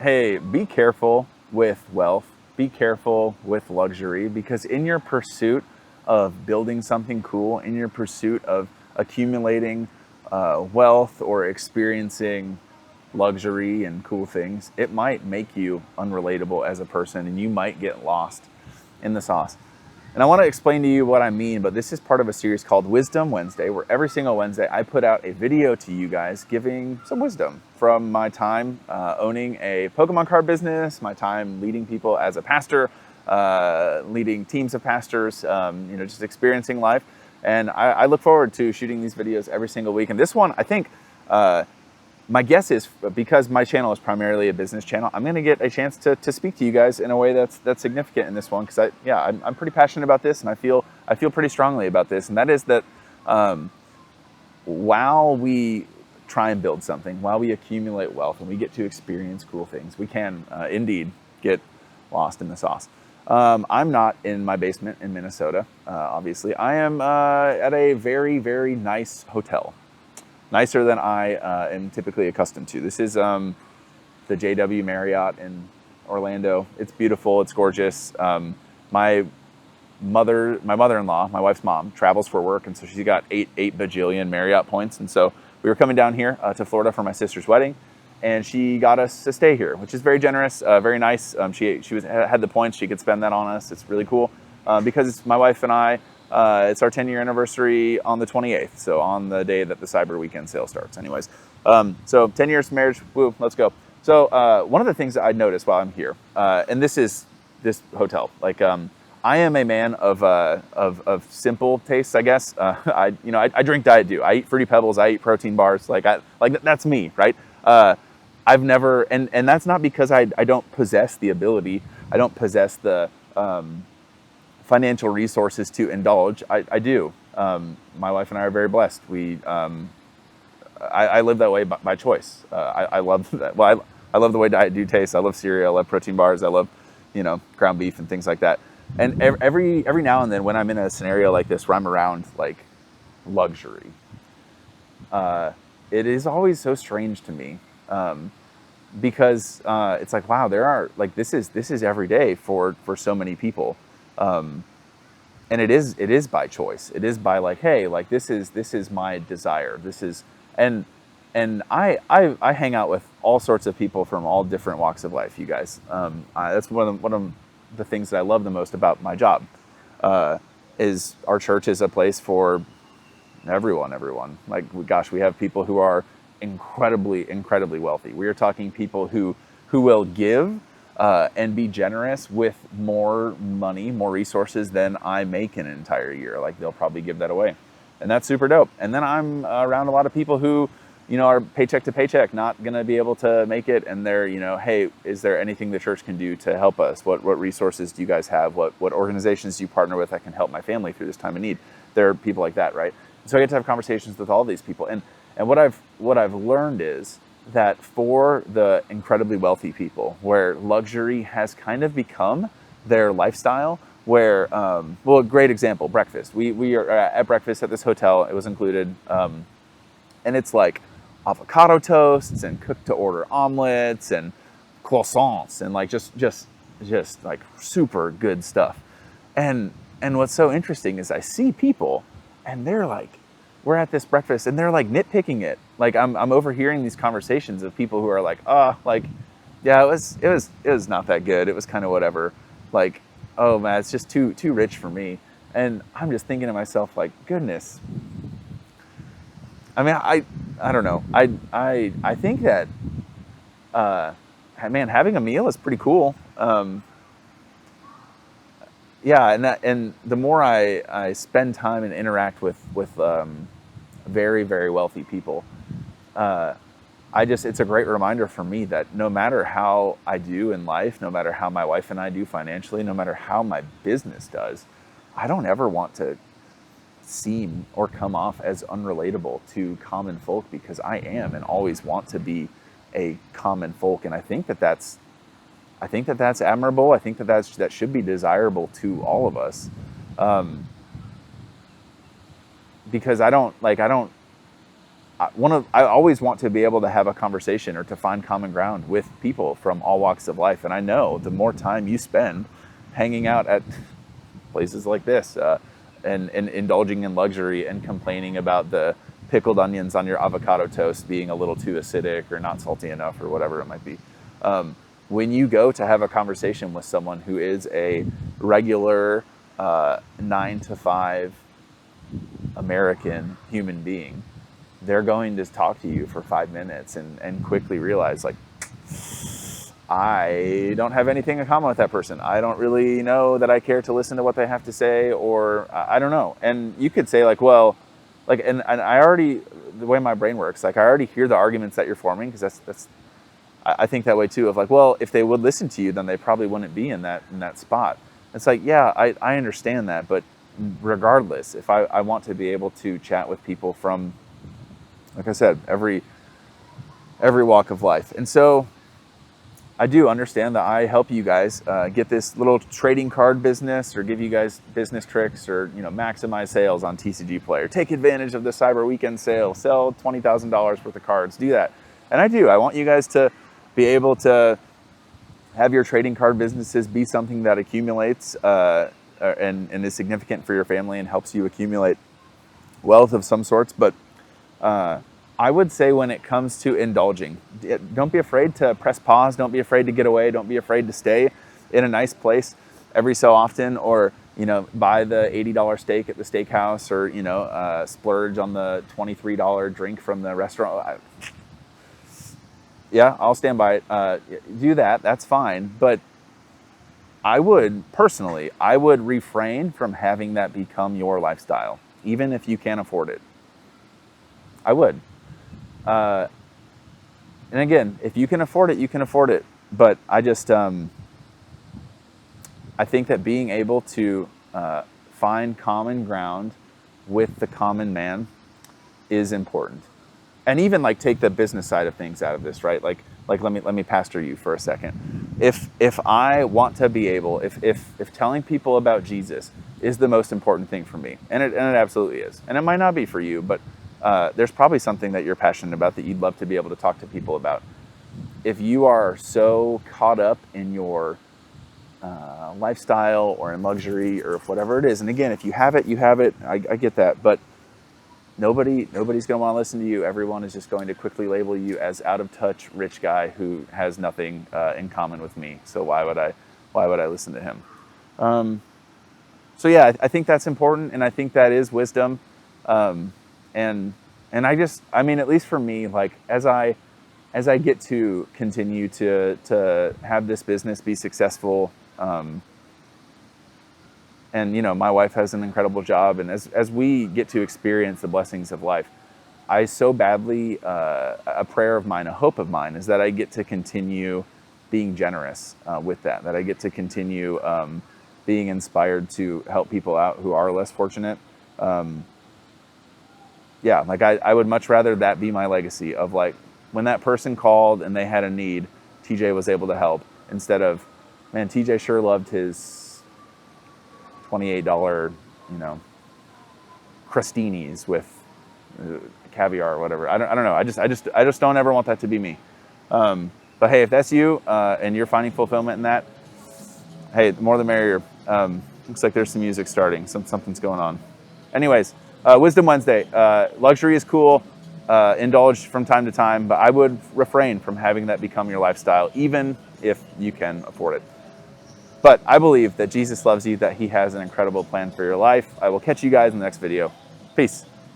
hey, be careful with wealth, be careful with luxury, because in your pursuit of building something cool, in your pursuit of accumulating wealth or experiencing luxury and cool things, it might make you unrelatable as a person and you might get lost in the sauce. And I want to explain to you what I mean, but this is part of a series called Wisdom Wednesday, where every single Wednesday I put out a video to you guys giving some wisdom from my time owning a Pokemon card business, my time leading people as a pastor, leading teams of pastors, just experiencing life. And I look forward to shooting these videos every single week. And this one, I think, my guess is because my channel is primarily a business channel, I'm going to get a chance to speak to you guys in a way that's significant in this one, because I'm pretty passionate about this, and I feel pretty strongly about this, and that is that while we try and build something, while we accumulate wealth and we get to experience cool things, we can indeed get lost in the sauce. I'm not in my basement in Minnesota, obviously. I am at a very, very nice hotel. Nicer than I am typically accustomed to. This is the JW Marriott in Orlando. It's beautiful. It's gorgeous. My mother-in-law, my wife's mom, travels for work, and so she's got eight bajillion Marriott points. And so we were coming down here to Florida for my sister's wedding, and she got us to stay here, which is very generous, very nice. She had the points. She could spend that on us. It's really cool because my wife and I. It's our 10-year anniversary on the 28th, so on the day that the Cyber Weekend sale starts. Anyways, so 10 years of marriage, woo, let's go. So one of the things that I noticed while I'm here, and this is this hotel, like I am a man of simple tastes, I guess. I drink Diet Dew. I eat Fruity Pebbles. I eat protein bars. That's me, right? I've never, and that's not because I don't possess the ability. I don't possess the financial resources to indulge. I do. My wife and I are very blessed. I live that way by choice. I love that. Well, I love the way Diet Dew tastes. I love cereal. I love protein bars. I love, ground beef and things like that. And every now and then when I'm in a scenario like this where I'm around like luxury, it is always so strange to me. Because it's like, wow, there are like, this is every day for so many people. And it is by choice. It is by like, hey, like this is my desire. This is, and I hang out with all sorts of people from all different walks of life. You guys, that's one of the things that I love the most about my job. Is our church is a place for everyone. Like, gosh, we have people who are incredibly wealthy. We are talking people who will give and be generous with more money, more resources than I make in an entire year. Like, they'll probably give that away, and that's super dope. And then I'm around a lot of people who, are paycheck to paycheck, not going to be able to make it, and they're, hey, is there anything the church can do to help us? What resources do you guys have? What organizations do you partner with that can help my family through this time of need? There are people like that, right? So I get to have conversations with all these people, and what I've learned is that for the incredibly wealthy people, where luxury has kind of become their lifestyle, where a great example, breakfast. We are at breakfast at this hotel. It was included, and it's like avocado toasts and cooked to order omelets and croissants and like just like super good stuff. And what's so interesting is I see people, and they're like, we're at this breakfast and they're like nitpicking it. Like I'm overhearing these conversations of people who are like, yeah, it was not that good. It was kind of whatever. Like, oh man, it's just too rich for me. And I'm just thinking to myself, like, goodness. I mean, I don't know. I think that, man, having a meal is pretty cool. Yeah, and the more I spend time and interact with very, very wealthy people, it's a great reminder for me that no matter how I do in life, no matter how my wife and I do financially, no matter how my business does, I don't ever want to seem or come off as unrelatable to common folk, because I am and always want to be a common folk. And I think that that's admirable. I think that should be desirable to all of us. Because I always want to be able to have a conversation or to find common ground with people from all walks of life. And I know the more time you spend hanging out at places like this, and indulging in luxury and complaining about the pickled onions on your avocado toast being a little too acidic or not salty enough or whatever it might be. When you go to have a conversation with someone who is a regular 9 to 5 American human being, they're going to talk to you for 5 minutes and quickly realize, like, I don't have anything in common with that person. I don't really know that I care to listen to what they have to say, or I don't know. And you could say, like, well, like, and I already, the way my brain works, like, I already hear the arguments that you're forming, because I think that way too, of like, well, if they would listen to you, then they probably wouldn't be in that spot. It's like, yeah, I understand that, but regardless, if I want to be able to chat with people from, like I said, every walk of life. And so I do understand that I help you guys get this little trading card business, or give you guys business tricks, or maximize sales on TCG Player. Take advantage of the Cyber Weekend sale. Sell $20,000 worth of cards. Do that. And I do. I want you guys to be able to have your trading card businesses be something that accumulates and is significant for your family and helps you accumulate wealth of some sorts. But I would say, when it comes to indulging, don't be afraid to press pause. Don't be afraid to get away. Don't be afraid to stay in a nice place every so often, or buy the $80 steak at the steakhouse, or splurge on the $23 drink from the restaurant. Yeah, I'll stand by it. Do that. That's fine. But I would refrain from having that become your lifestyle, even if you can't afford it. I would. And again, if you can afford it, you can afford it. But I just, I think that being able to find common ground with the common man is important. And even, like, take the business side of things out of this, right? Like let me pastor you for a second. If I want to be able, if telling people about Jesus is the most important thing for me, and it absolutely is, and it might not be for you, but there's probably something that you're passionate about that you'd love to be able to talk to people about. If you are so caught up in your lifestyle or in luxury or whatever it is, and again, if you have it, you have it. I get that, but nobody's going to want to listen to you. Everyone is just going to quickly label you as out of touch rich guy who has nothing in common with me. So why would I listen to him? So yeah, I think that's important, and I think that is wisdom. And I mean, at least for me, like, as I get to continue to have this business be successful, and my wife has an incredible job, and as we get to experience the blessings of life, I so badly, a prayer of mine, a hope of mine, is that I get to continue being generous with that I get to continue being inspired to help people out who are less fortunate. Yeah, like, I would much rather that be my legacy, of, like, when that person called and they had a need, TJ was able to help, instead of, man, TJ sure loved his $28, crostinis with caviar or whatever. I don't know. I just don't ever want that to be me. But hey, if that's you and you're finding fulfillment in that, hey, the more the merrier. Looks like there's some music starting. Something's going on. Anyways, Wisdom Wednesday. Luxury is cool. Indulge from time to time, but I would refrain from having that become your lifestyle, even if you can afford it. But I believe that Jesus loves you, that he has an incredible plan for your life. I will catch you guys in the next video. Peace.